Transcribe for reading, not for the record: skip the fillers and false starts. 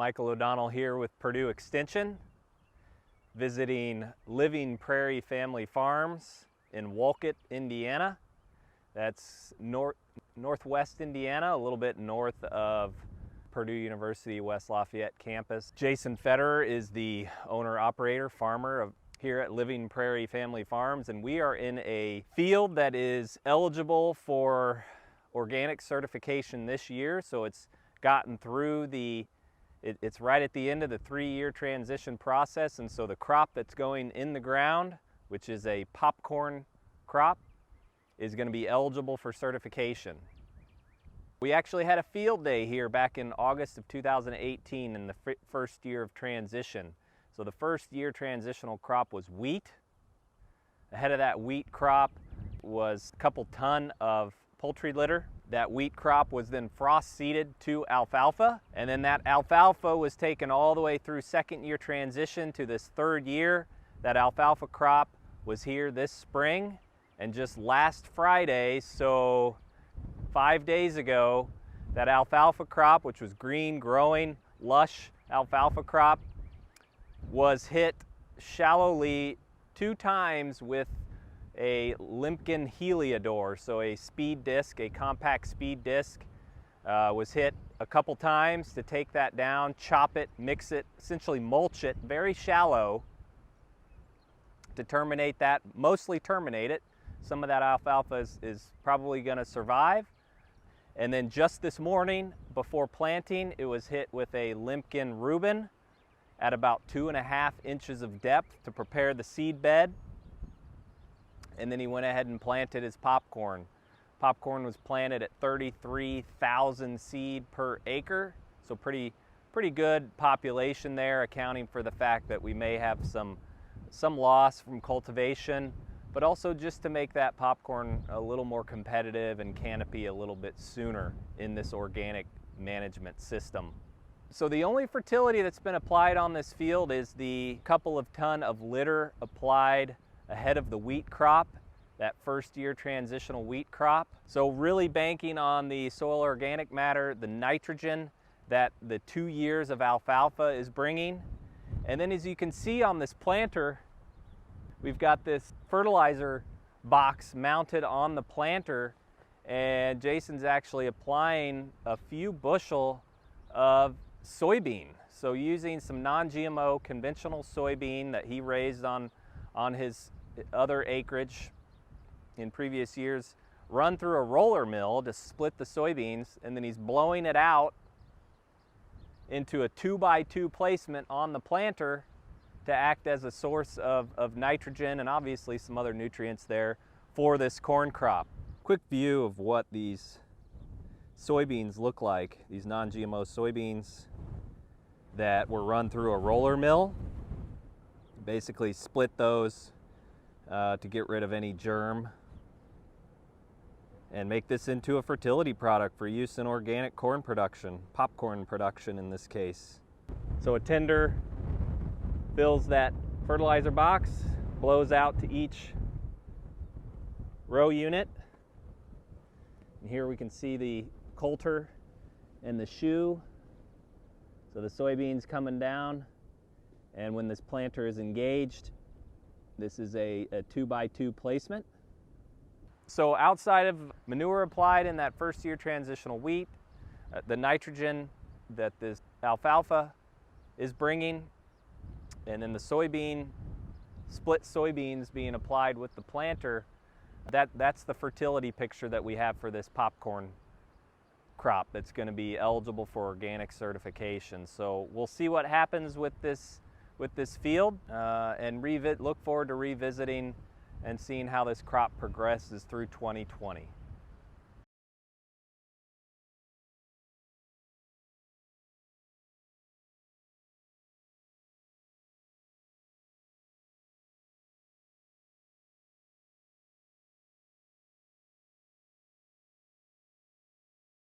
Michael O'Donnell here with Purdue Extension, visiting Living Prairie Family Farms in Wolcott, Indiana. That's northwest Indiana, a little bit north of Purdue University West Lafayette campus. Jason Federer is the owner-operator, farmer here at Living Prairie Family Farms, and we are in a field that is eligible for organic certification this year. So it's gotten through it's right at the end of the 3-year transition process, and so the crop that's going in the ground, which is a popcorn crop, is going to be eligible for certification. We actually had a field day here back in August of 2018 in the first year of transition. So the first year transitional crop was wheat. Ahead of that wheat crop was a couple ton of poultry litter. That wheat crop was then frost seeded to alfalfa, and then that alfalfa was taken all the way through second year transition to this third year. That alfalfa crop was here this spring, and just last Friday, so 5 days ago, that alfalfa crop, which was green, growing, lush alfalfa crop, was hit shallowly 2 times with a Limpkin Heliodor, so a speed disc, a compact speed disc, was hit a couple times to take that down, chop it, mix it, essentially mulch it very shallow to terminate that, mostly terminate it. Some of that alfalfa is probably going to survive. And then just this morning, before planting, it was hit with a Limpkin Reuben at about 2.5 inches of depth to prepare the seed bed. And then he went ahead and planted his popcorn. Popcorn was planted at 33,000 seed per acre, so pretty good population there, accounting for the fact that we may have some loss from cultivation, but also just to make that popcorn a little more competitive and canopy a little bit sooner in this organic management system. So the only fertility that's been applied on this field is the couple of ton of litter applied ahead of the wheat crop, that first year transitional wheat crop. So really banking on the soil organic matter, the nitrogen that the 2 years of alfalfa is bringing. And then as you can see on this planter, we've got this fertilizer box mounted on the planter, and Jason's actually applying a few bushel of soybean. So using some non-GMO conventional soybean that he raised on his other acreage in previous years, run through a roller mill to split the soybeans, and then he's blowing it out into a 2x2 placement on the planter to act as a source of nitrogen and obviously some other nutrients there for this corn crop. Quick view of what these soybeans look like, these non-GMO soybeans that were run through a roller mill. Basically split those to get rid of any germ and make this into a fertility product for use in organic corn production, popcorn production in this case. So a tender fills that fertilizer box, blows out to each row unit. And here we can see the coulter and the shoe. So the soybeans coming down, and when this planter is engaged, this is a 2x2 placement. So outside of manure applied in that first year transitional wheat, the nitrogen that this alfalfa is bringing, and then the split soybeans being applied with the planter, that's the fertility picture that we have for this popcorn crop that's going to be eligible for organic certification. So we'll see what happens with this field, and look forward to revisiting and seeing how this crop progresses through 2020.